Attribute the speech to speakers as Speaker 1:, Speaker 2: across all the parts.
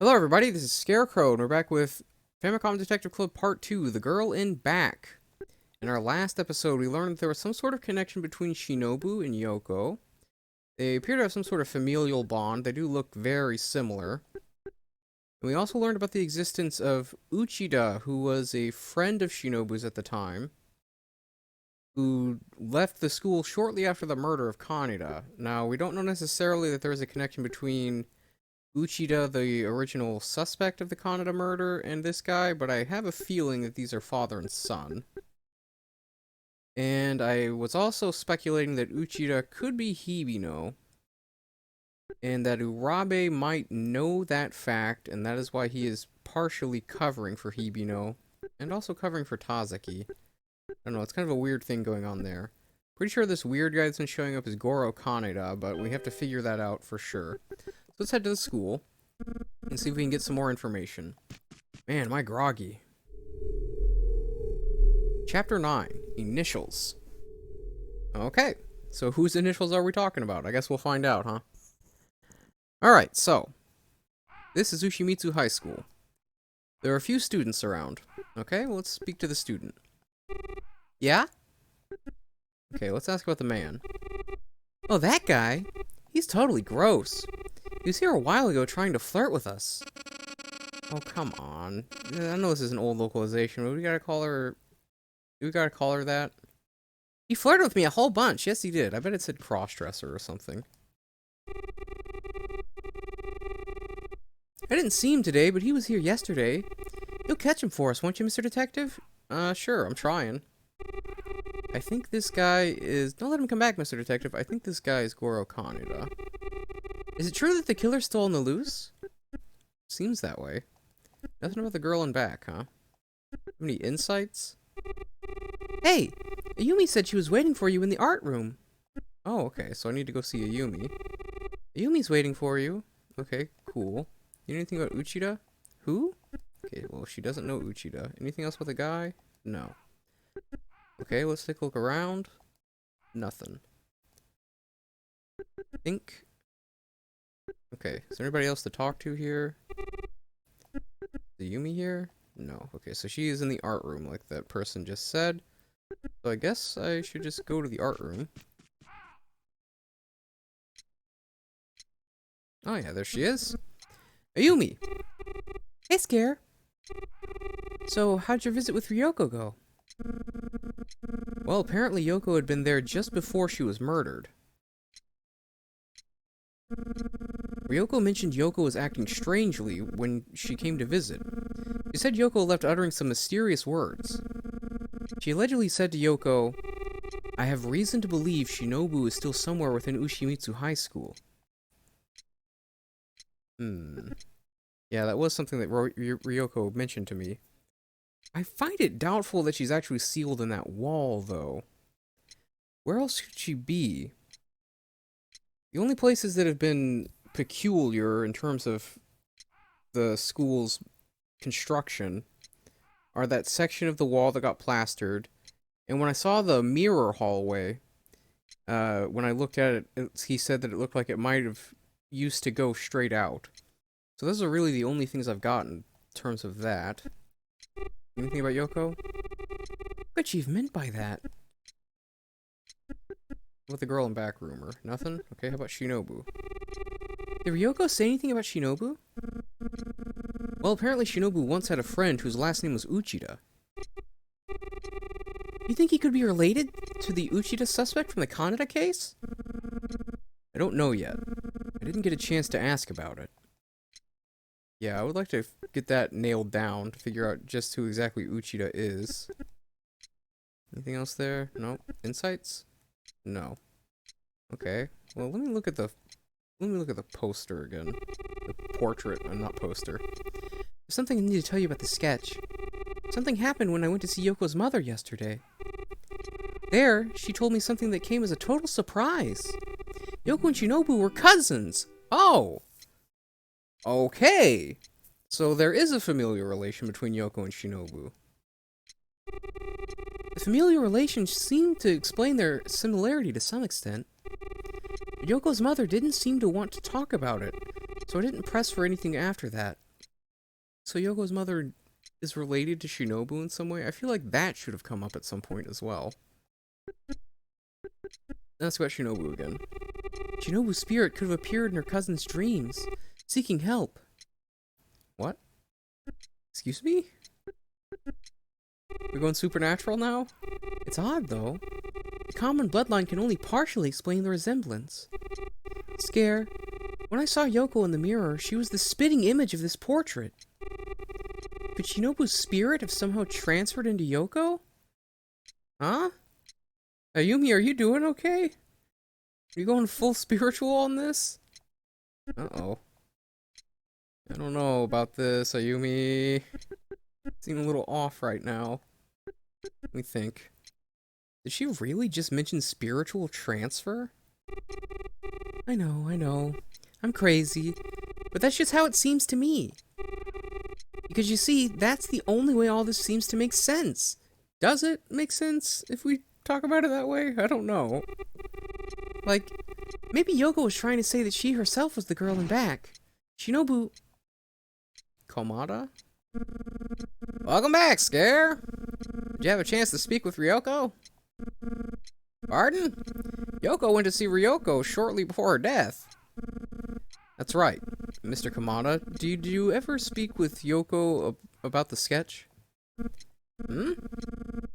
Speaker 1: Hello everybody, this is Scarecrow, and we're back with Famicom Detective Club Part 2, The Girl in Back. In our last episode, we learned that there was some sort of connection between Shinobu and Yoko. They appear to have some sort of familial bond. They do look very similar. And we also learned about the existence of Uchida, who was a friend of Shinobu's at the time, who left the school shortly after the murder of Kaneda. Now, we don't know necessarily that there is a connection between Uchida, the original suspect of the Kaneda murder, and this guy, but I have a feeling that these are father and son. And I was also speculating that Uchida could be Hibino, and that Urabe might know that fact, and that is why he is partially covering for Hibino, and also covering for Tazaki. I don't know, it's kind of a weird thing going on there. Pretty sure this weird guy that's been showing up is Goro Kaneda, but we have to figure that out for sure. So let's head to the school and see if we can get some more information. Man, am I groggy. Chapter 9, Initials. Okay, so whose initials are we talking about? I guess we'll find out, huh? Alright, so this is Ushimitsu High School. There are a few students around. Okay, well, let's speak to the student. Yeah? Okay, let's ask about the man. Oh, that guy? He's totally gross. He was here a while ago trying to flirt with us. Oh, come on. I know this is an old localization, but we gotta call her... Do we gotta call her that? He flirted with me a whole bunch. Yes, he did. I bet it said crossdresser or something. I didn't see him today, but he was here yesterday. You'll catch him for us, won't you, Mr. Detective? Sure, I'm trying. I think this guy is... Don't let him come back, Mr. Detective. I think this guy is Goro Kaneda. Is it true that the killer's still on the loose? Seems that way. Nothing about the girl in back, huh? Any insights? Hey! Ayumi said she was waiting for you in the art room. Oh, okay, so I need to go see Ayumi. Ayumi's waiting for you. Okay, cool. You know anything about Uchida? Who? Okay, well, she doesn't know Uchida. Anything else with the guy? No. Okay, let's take a look around. Nothing. Think. Okay, is there anybody else to talk to here? Is Ayumi here? No. Okay, so she is in the art room, like that person just said. So I guess I should just go to the art room. Oh yeah, there she is. Ayumi! Hey, Scare! So, how'd your visit with Ryoko go? Well, apparently Yoko had been there just before she was murdered. Ryoko mentioned Yoko was acting strangely when she came to visit. She said Yoko left uttering some mysterious words. She allegedly said to Yoko, I have reason to believe Shinobu is still somewhere within Ushimitsu High School. Yeah, that was something that Ryoko mentioned to me. I find it doubtful that she's actually sealed in that wall, though. Where else could she be? The only places that have been peculiar in terms of the school's construction are that section of the wall that got plastered, and when I saw the mirror hallway, when I looked at it, he said that it looked like it might have used to go straight out. So those are really the only things I've got in terms of that. Anything about Yoko? What she meant by that? With the girl in back rumor. Nothing? Okay, how about Shinobu? Did Ryoko say anything about Shinobu? Well, apparently Shinobu once had a friend whose last name was Uchida. You think he could be related to the Uchida suspect from the Kaneda case? I don't know yet. I didn't get a chance to ask about it. Yeah, I would like to get that nailed down to figure out just who exactly Uchida is. Anything else there? Nope. Insights? No. Okay. Well, let me look at the poster again. The portrait, not poster. There's something I need to tell you about the sketch. Something happened when I went to see Yoko's mother yesterday. There, she told me something that came as a total surprise. Yoko and Shinobu were cousins. Oh! Okay! So there is a familial relation between Yoko and Shinobu. The familial relations seem to explain their similarity to some extent. Yoko's mother didn't seem to want to talk about it, so I didn't press for anything after that. So Yoko's mother is related to Shinobu in some way? I feel like that should have come up at some point as well. Let's go at Shinobu again. Shinobu's spirit could have appeared in her cousin's dreams, seeking help. What? Excuse me? We're going supernatural now? It's odd, though. The common bloodline can only partially explain the resemblance. Scare. When I saw Yoko in the mirror, she was the spitting image of this portrait. Could Shinobu's spirit have somehow transferred into Yoko? Huh? Ayumi, are you doing okay? Are you going full spiritual on this? Uh-oh. I don't know about this, Ayumi. Seem a little off right now. Let me think. Did she really just mention spiritual transfer? I know. I'm crazy. But that's just how it seems to me. Because you see, that's the only way all this seems to make sense. Does it make sense if we talk about it that way? I don't know. Like, maybe Yoko was trying to say that she herself was the girl in back. Shinobu... Komada? Welcome back, Scare! Did you have a chance to speak with Ryoko? Pardon? Yoko went to see Ryoko shortly before her death. That's right. Mr. Kamada, did you ever speak with Yoko about the sketch? Hmm?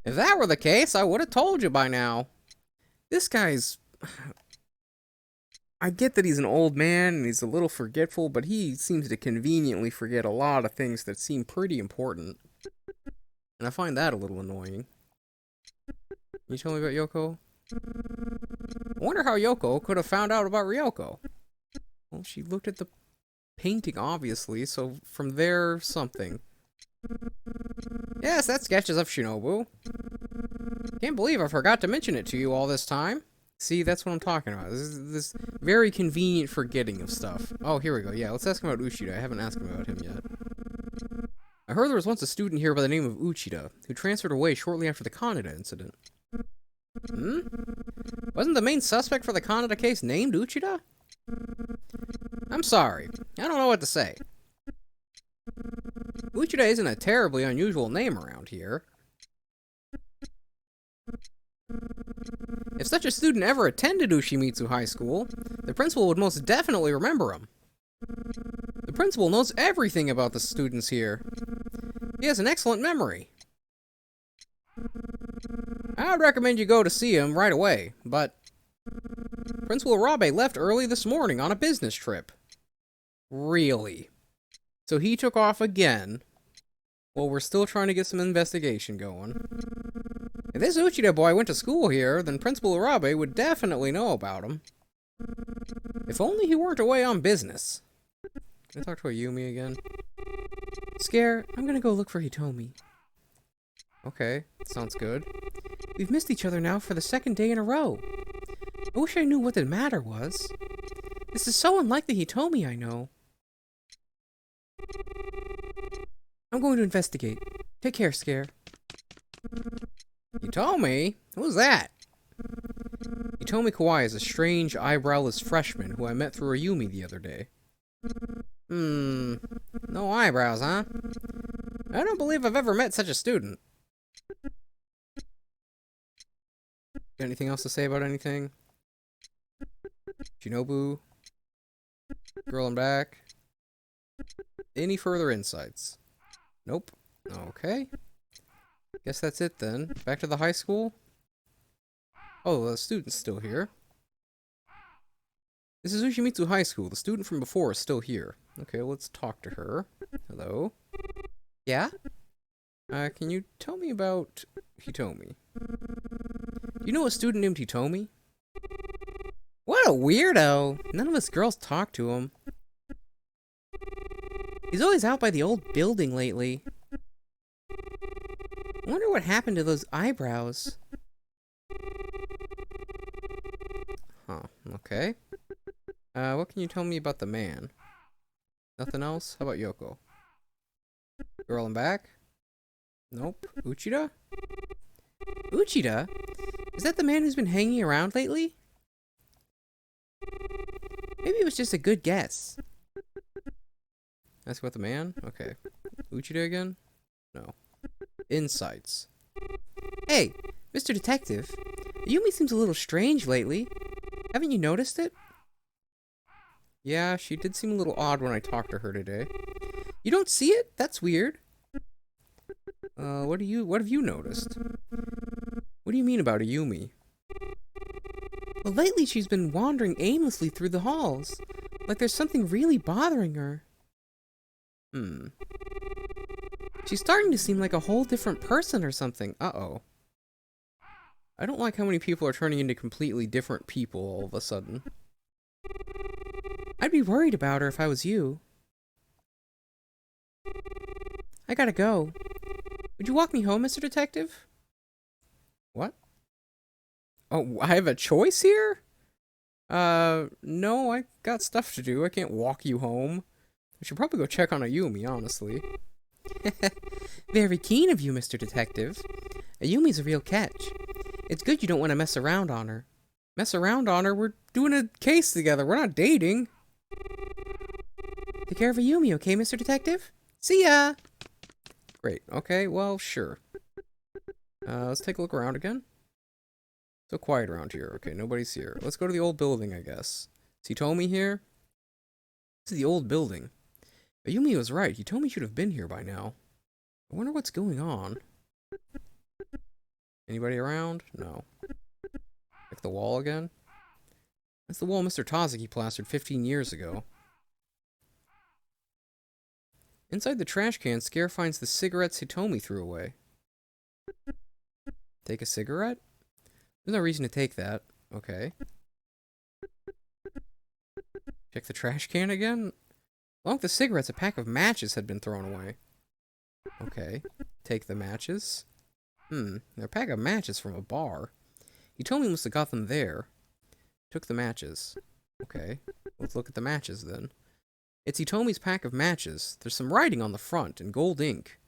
Speaker 1: If that were the case, I would have told you by now. This guy's... I get that he's an old man and he's a little forgetful, but he seems to conveniently forget a lot of things that seem pretty important. And I find that a little annoying. Can you tell me about Yoko? I wonder how Yoko could have found out about Ryoko. Well, she looked at the painting, obviously, so from there, something. Yes, that sketches of Shinobu. Can't believe I forgot to mention it to you all this time. See, that's what I'm talking about. This very convenient forgetting of stuff. Oh, here we go. Yeah, let's ask him about Uchida. I haven't asked him about him yet. I heard there was once a student here by the name of Uchida, who transferred away shortly after the Kaneda Incident. Hmm? Wasn't the main suspect for the Kaneda case named Uchida? I'm sorry. I don't know what to say. Uchida isn't a terribly unusual name around here. If such a student ever attended Ushimitsu High School, the principal would most definitely remember him. The principal knows everything about the students here. He has an excellent memory. I'd recommend you go to see him right away, but Principal Urabe left early this morning on a business trip. Really? So he took off again, while we're still trying to get some investigation going. If this Uchida boy went to school here, then Principal Urabe would definitely know about him. If only he weren't away on business. Can I talk to Ayumi again? Scare, I'm gonna go look for Hitomi. Okay, sounds good. We've missed each other now for the second day in a row. I wish I knew what the matter was. This is so unlike the Hitomi I know. I'm going to investigate. Take care, Scare. Hitomi? Who's that? Hitomi Kawai is a strange, eyebrowless freshman who I met through Ayumi the other day. No eyebrows, huh? I don't believe I've ever met such a student. Got anything else to say about anything? Shinobu? Girl in back? Any further insights? Nope. Okay. Guess that's it then. Back to the high school? Oh, the student's still here. This is Ushimitsu High School. The student from before is still here. Okay, let's talk to her. Hello? Yeah? Can you tell me about Hitomi? You know a student named Hitomi? What a weirdo! None of us girls talk to him. He's always out by the old building lately. I wonder what happened to those eyebrows. Huh, okay. What can you tell me about the man? Nothing else? How about Yoko? Girl in back? Nope. Uchida? Uchida? Is that the man who's been hanging around lately? Maybe it was just a good guess. Ask about the man? Okay. Uchida again? No. Insights. Hey, Mr. Detective. Ayumi seems a little strange lately. Haven't you noticed it? Yeah, she did seem a little odd when I talked to her today. You don't see it? That's weird. What have you noticed? What do you mean about Ayumi? Well, lately she's been wandering aimlessly through the halls. Like there's something really bothering her. She's starting to seem like a whole different person or something. Uh-oh. I don't like how many people are turning into completely different people all of a sudden. I'd be worried about her if I was you. I gotta go. Would you walk me home, Mr. Detective? What? Oh, I have a choice here? No, I got stuff to do. I can't walk you home. I should probably go check on Ayumi, honestly. Very keen of you, Mr. Detective. Ayumi's a real catch. It's good you don't want to mess around on her. Mess around on her? We're doing a case together. We're not dating. Take care of Ayumi, okay, Mr. Detective? See ya! Great. Okay, well, sure. Let's take a look around again. So quiet around here. Okay, nobody's here. Let's go to the old building, I guess. Is Hitomi here? This is the old building. Ayumi was right. Hitomi should have been here by now. I wonder what's going on. Anybody around? No. Check the wall again. That's the wall Mr. Tazaki plastered 15 years ago. Inside the trash can, Scare finds the cigarettes Hitomi threw away. Take a cigarette? There's no reason to take that. Okay. Check the trash can again? Along with the cigarettes, a pack of matches had been thrown away. Okay. Take the matches. They're a pack of matches from a bar. Hitomi must have got them there. Took the matches. Okay. Let's look at the matches then. It's Hitomi's pack of matches. There's some writing on the front in gold ink.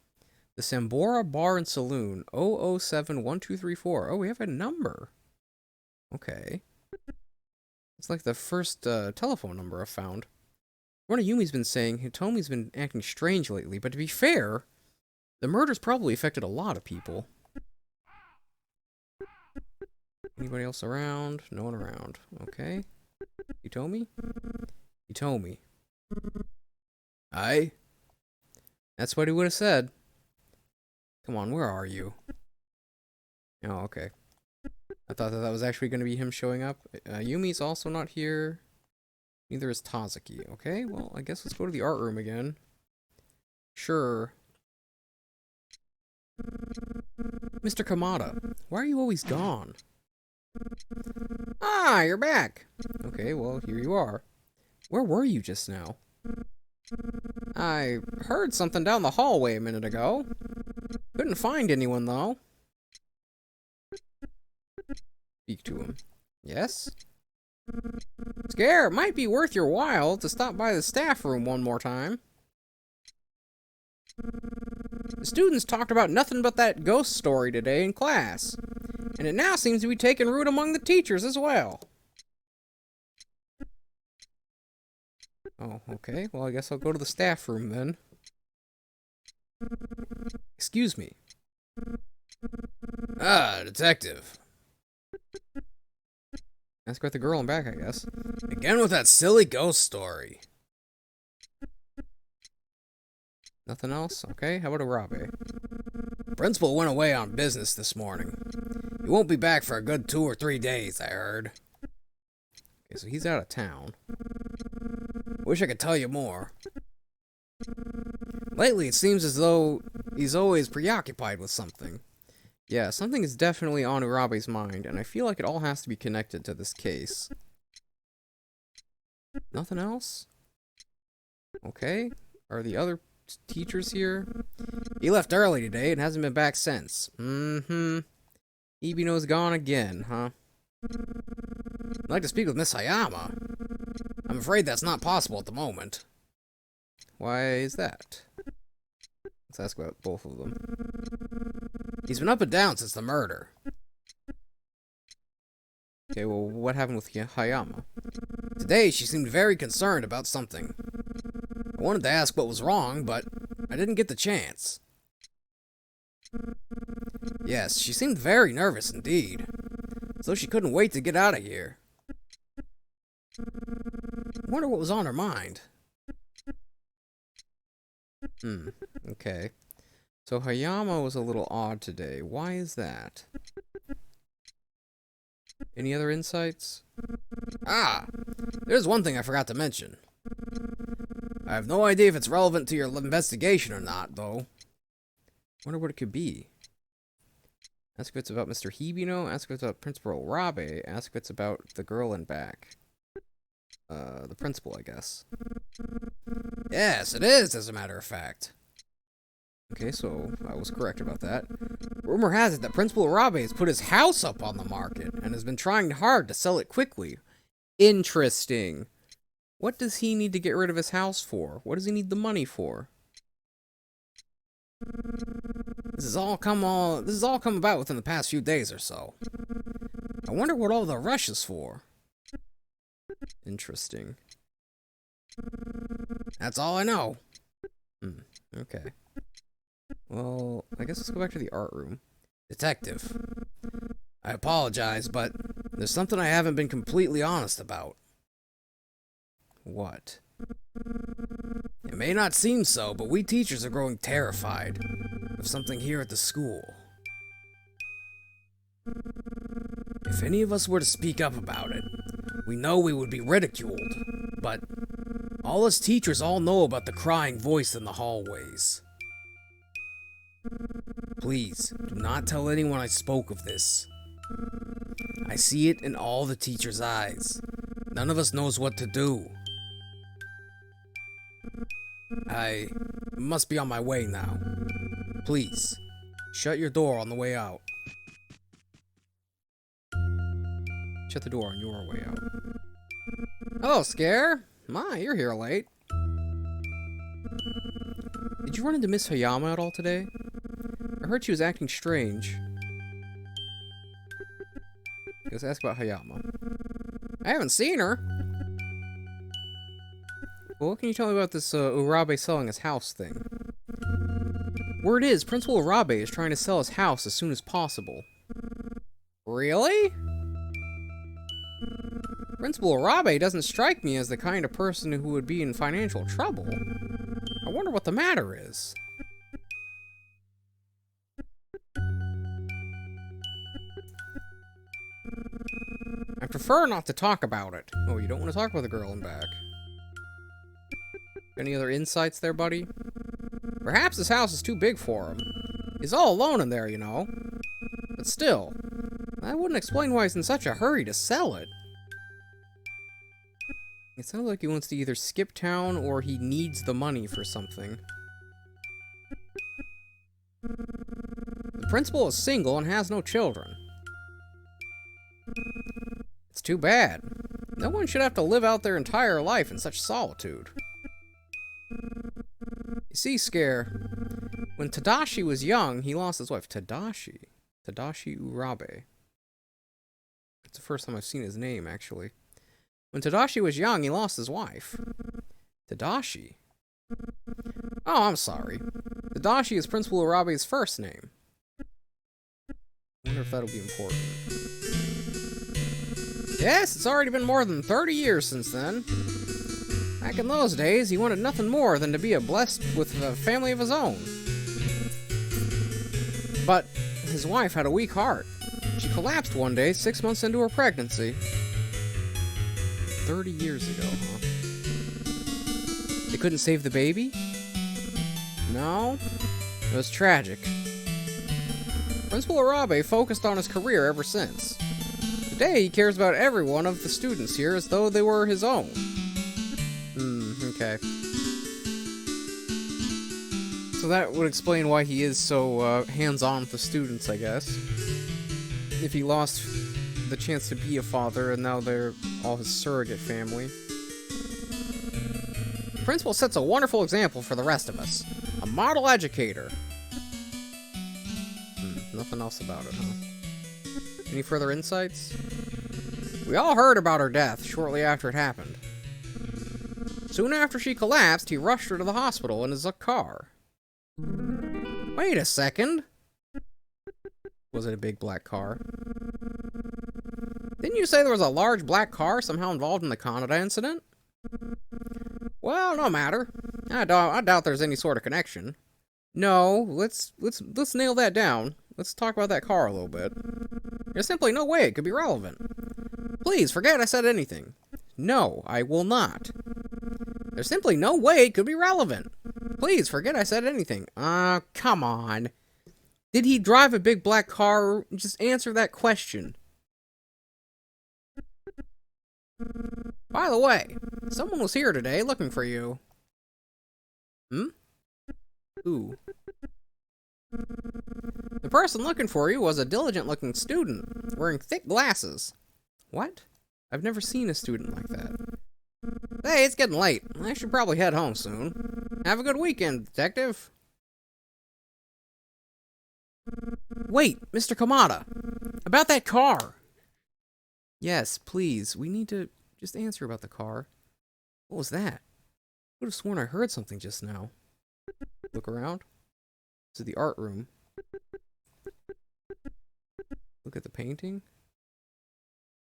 Speaker 1: The Sambora Bar and Saloon, 0071234. Oh, we have a number. Okay. It's like the first telephone number I've found. One of Yumi's been saying Hitomi's been acting strange lately, but to be fair, the murder's probably affected a lot of people. Anybody else around? No one around. Okay. Hitomi? Hitomi. Aye? That's what he would have said. Come on, where are you? Oh, okay. I thought that was actually going to be him showing up. Yumi's also not here. Neither is Tazaki. Okay, well, I guess let's go to the art room again. Sure. Mr. Kamada, why are you always gone? Ah, you're back. Okay, well, here you are. Where were you just now? I heard something down the hallway a minute ago. Couldn't find anyone, though. Speak to him. Yes? Scare, it might be worth your while to stop by the staff room one more time. The students talked about nothing but that ghost story today in class, and it now seems to be taking root among the teachers as well. Oh, okay. Well, I guess I'll go to the staff room then. Excuse me. Ah, detective. Ask about the girl in back, I guess. Again with that silly ghost story. Nothing else? Okay, how about Urabe? Principal went away on business this morning. He won't be back for a good 2 or 3 days, I heard. Okay, so he's out of town. Wish I could tell you more. Lately, it seems as though he's always preoccupied with something. Yeah, something is definitely on Urabe's mind, and I feel like it all has to be connected to this case. Nothing else? Okay. Are the other teachers here? He left early today and hasn't been back since. Hibino's gone again, huh? I'd like to speak with Miss Hayama. I'm afraid that's not possible at the moment. Why is that? Let's ask about both of them. He's been up and down since the murder. Okay, well, what happened with Hayama? Today, she seemed very concerned about something. I
Speaker 2: wanted to ask what was wrong, but I didn't get the chance. Yes, she seemed very nervous indeed, as though she couldn't wait to get out of here. I wonder what was on her mind.
Speaker 1: Okay. So Hayama was a little odd today. Why is that? Any other insights?
Speaker 2: Ah, there's one thing I forgot to mention. I have no idea if it's relevant to your investigation or not, though.
Speaker 1: Wonder what it could be. Ask if it's about Mr. Hibino, ask if it's about Principal Urabe, ask if it's about the girl in back. The principal, I guess.
Speaker 2: Yes, it is, as a matter of fact.
Speaker 1: Okay, so I was correct about that.
Speaker 2: Rumor has it that Principal Urabe has put his house up on the market and has been trying hard to sell it quickly.
Speaker 1: Interesting. What does he need to get rid of his house for? What does he need the money for?
Speaker 2: This has all come about within the past few days or so. I wonder what all the rush is for.
Speaker 1: Interesting.
Speaker 2: That's all I know.
Speaker 1: Okay. Well, I guess let's go back to the art room.
Speaker 2: Detective, I apologize, but there's something I haven't been completely honest about.
Speaker 1: What?
Speaker 2: It may not seem so, but we teachers are growing terrified of something here at the school. If any of us were to speak up about it, we know we would be ridiculed, but all us teachers all know about the crying voice in the hallways. Please, do not tell anyone I spoke of this. I see it in all the teachers' eyes. None of us knows what to do. I must be on my way now. Please, shut your door on the way out.
Speaker 1: Shut the door on your way out.
Speaker 2: Hello, Scare. My, you're here late.
Speaker 1: Did you run into Miss Hayama at all today? I heard she was acting strange. Let's ask about Hayama.
Speaker 2: I haven't seen her.
Speaker 1: Well, what can you tell me about this Urabe selling his house thing? Word is, Principal Urabe is trying to sell his house as soon as possible.
Speaker 2: Really?
Speaker 1: Principal Urabe doesn't strike me as the kind of person who would be in financial trouble. I wonder what the matter is.
Speaker 2: I prefer not to talk about it.
Speaker 1: Oh, you don't want to talk about the girl in back. Any other insights there, buddy?
Speaker 2: Perhaps his house is too big for him. He's all alone in there, you know. But still, that wouldn't explain why he's in such a hurry to sell it.
Speaker 1: It sounds like he wants to either skip town or he needs the money for something.
Speaker 2: The principal is single and has no children. It's too bad. No one should have to live out their entire life in such solitude. You see, Scare, when Tadashi was young, he lost his wife.
Speaker 1: Tadashi Urabe. It's the first time I've seen his name, actually.
Speaker 2: When Tadashi was young, he lost his wife.
Speaker 1: Tadashi?
Speaker 2: Oh, I'm sorry. Tadashi is Principal Urabe's first name.
Speaker 1: I wonder if that'll be important.
Speaker 2: Yes, it's already been more than 30 years since then. Back in those days, he wanted nothing more than to be blessed with a family of his own. But his wife had a weak heart. She collapsed one day, 6 months into her pregnancy.
Speaker 1: 30 years ago, huh? They couldn't save the baby?
Speaker 2: No. It was tragic. Principal Urabe focused on his career ever since. Today, he cares about every one of the students here as though they were his own.
Speaker 1: Okay. So that would explain why he is so hands-on with the students, I guess. If he lost the chance to be a father and now they're all his surrogate family.
Speaker 2: The principal sets a wonderful example for the rest of us. A model educator.
Speaker 1: Nothing else about it, huh? Any further insights?
Speaker 2: We all heard about her death shortly after it happened. Soon after she collapsed, he rushed her to the hospital in his car. Wait a second. Was it a big black car? Didn't you say there was a large black car somehow involved in the Kaneda incident? Well, no matter. I doubt there's any sort of connection. No, let's nail that down. Let's talk about that car a little bit. There's simply no way it could be relevant. Please, forget I said anything. No, I will not. There's simply no way it could be relevant. Please, forget I said anything. Come on. Did he drive a big black car? Just answer that question. By the way, someone was here today looking for you. Who? The person looking for you was a diligent-looking student, wearing thick glasses. What? I've never seen a student like that. Hey, it's getting late. I should probably head home soon. Have a good weekend, detective. Wait, Mr. Kamada. About that car. Yes, please. We need to just answer about the car. What was that? I would have sworn I heard something just now. Look around. This is the art room. Look at the painting.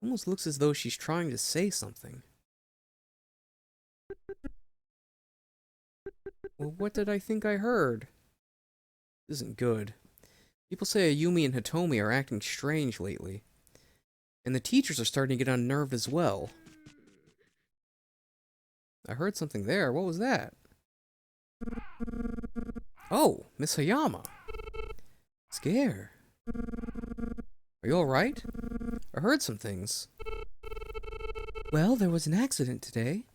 Speaker 2: Almost looks as though she's trying to say something. Well, what did I think I heard? This isn't good. People say Ayumi and Hitomi are acting strange lately. And the teachers are starting to get unnerved as well. I heard something there. What was that? Oh, Miss Hayama. Scare. Are you alright? I heard some things. Well, there was an accident today.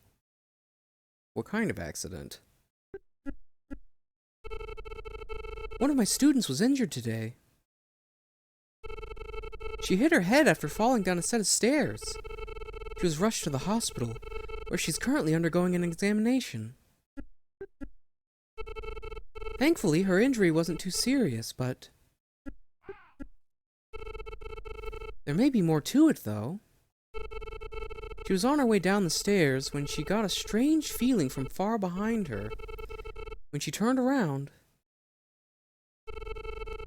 Speaker 2: What kind of accident? One of my students was injured today. She hit her head after falling down a set of stairs. She was rushed to the hospital, where she's currently undergoing an examination. Thankfully, her injury wasn't too serious, but... there may be more to it, though. She was on her way down the stairs when she got a strange feeling from far behind her. When she turned around...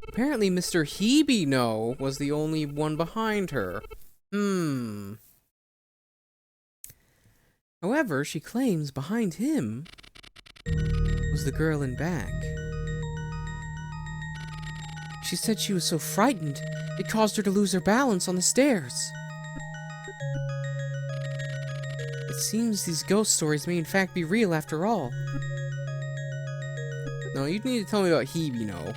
Speaker 2: apparently Mr. Hibino was the only one behind her. However, she claims behind him was the girl in back. She said she was so frightened, it caused her to lose her balance on the stairs. It seems these ghost stories may in fact be real after all. No, you need to tell me about Hibino.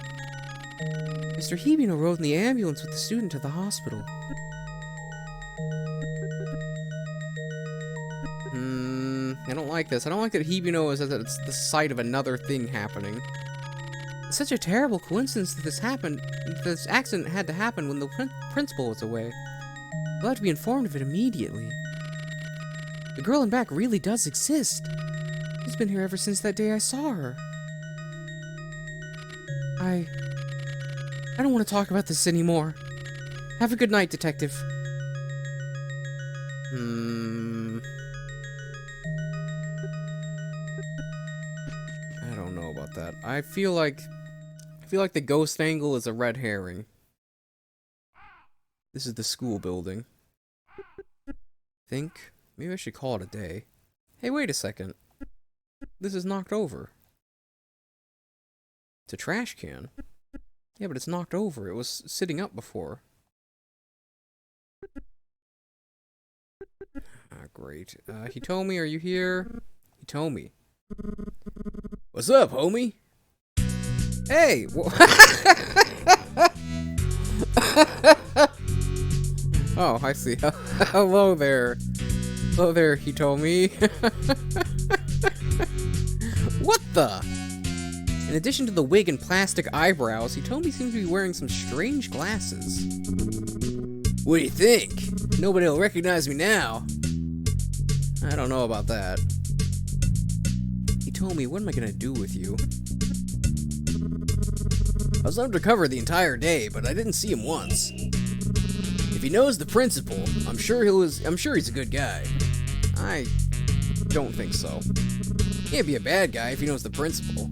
Speaker 2: Mr. Hibino rode in the ambulance with the student to the hospital. I don't like this. I don't like that Hibino is at the site of another thing happening. It's such a terrible coincidence that this accident had to happen when the principal was away. We'll have to be informed of it immediately. The girl in back really does exist. She's been here ever since that day I saw her. I don't want to talk about this anymore. Have a good night, detective. I don't know about that. I feel like the ghost angle is a red herring. This is the school building. Think maybe I should call it a day. Hey, wait a second. This is knocked over. It's a trash can. Yeah, but it's knocked over. It was sitting up before. Ah, great. Hitomi, are you here? Hitomi. What's up, homie? Hey! Oh, I see. Hello there. Hello there, Hitomi. What the? In addition to the wig and plastic eyebrows, Hitomi seems to be wearing some strange glasses. What do you think? Nobody will recognize me now. I don't know about that. Hitomi, what am I gonna do with you? I was undercover the entire day, but I didn't see him once. If he knows the principal, I'm sure he's a good guy. I don't think so. Can't be a bad guy if he knows the principal.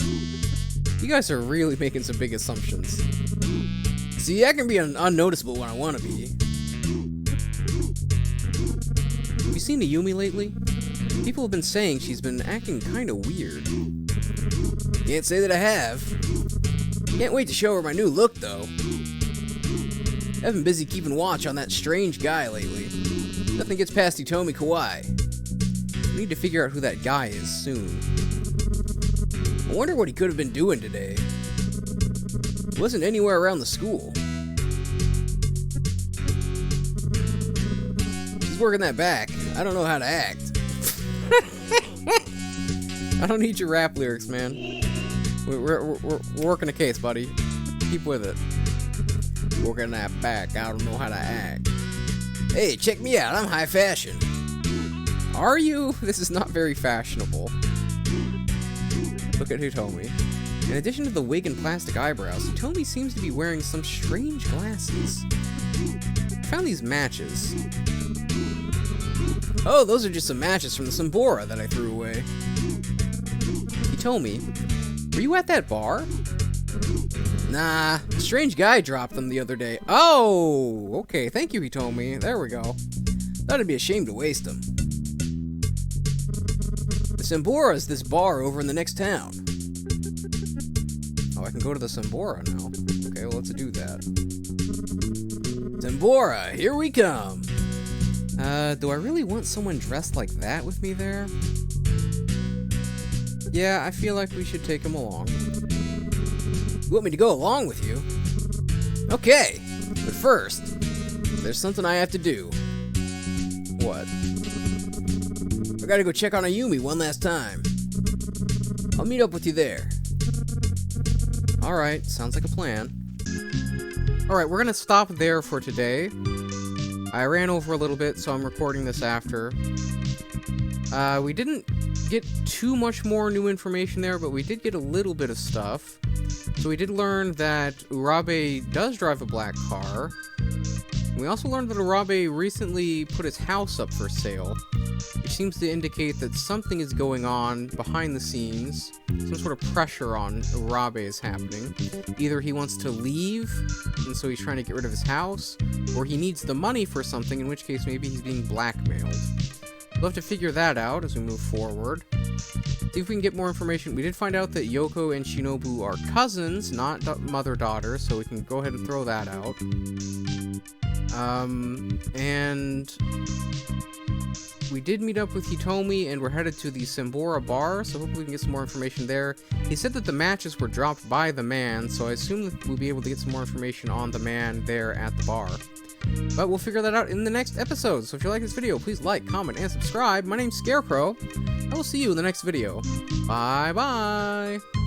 Speaker 1: You guys are really making some big assumptions.
Speaker 2: See, I can be unnoticeable when I want to be.
Speaker 1: Have you seen Ayumi lately? People have been saying she's been acting kinda weird.
Speaker 2: Can't say that I have. Can't wait to show her my new look, though. I've been busy keeping watch on that strange guy lately. Nothing gets past Hitomi Kawaii.
Speaker 1: We need to figure out who that guy is soon.
Speaker 2: I wonder what he could have been doing today. He wasn't anywhere around the school. She's working that back. I don't know how to act.
Speaker 1: I don't need your rap lyrics, man. We're working a case, buddy. Keep with it.
Speaker 2: Working that back. I don't know how to act. Hey, check me out. I'm high fashion.
Speaker 1: Are you? This is not very fashionable. Look at Hitomi. In addition to the wig and plastic eyebrows, Hitomi seems to be wearing some strange glasses. I found these matches.
Speaker 2: Oh, those are just some matches from the Sambora that I threw away.
Speaker 1: Hitomi, were you at that bar?
Speaker 2: Nah, a strange guy dropped them the other day.
Speaker 1: Oh, okay. Thank you, Hitomi. There we go.
Speaker 2: Thought it'd be a shame to waste them. The Sambora is this bar over in the next town.
Speaker 1: Oh, I can go to the Sambora now. Okay, well, let's do that.
Speaker 2: Sambora, here we come.
Speaker 1: Do I really want someone dressed like that with me there? Yeah, I feel like we should take him along.
Speaker 2: You want me to go along with you? Okay, but first, there's something I have to do.
Speaker 1: What?
Speaker 2: I gotta go check on Ayumi one last time. I'll meet up with you there.
Speaker 1: Alright, sounds like a plan. Alright, we're gonna stop there for today. I ran over a little bit, so I'm recording this after. We didn't get too much more new information there, but we did get a little bit of stuff. So we did learn that Urabe does drive a black car. We also learned that Urabe recently put his house up for sale, which seems to indicate that something is going on behind the scenes. Some sort of pressure on Urabe is happening. Either he wants to leave, and so he's trying to get rid of his house, or he needs the money for something, in which case maybe he's being blackmailed. We'll have to figure that out as we move forward. See if we can get more information. We did find out that Yoko and Shinobu are cousins, not mother-daughter, so we can go ahead and throw that out. And we did meet up with Hitomi, and we're headed to the Sambora bar, so hopefully we can get some more information there. He said that the matches were dropped by the man, so I assume that we'll be able to get some more information on the man there at the bar. But we'll figure that out in the next episode, so if you like this video, please like, comment, and subscribe. My name's Scarecrow. I will see you in the next video. Bye-bye!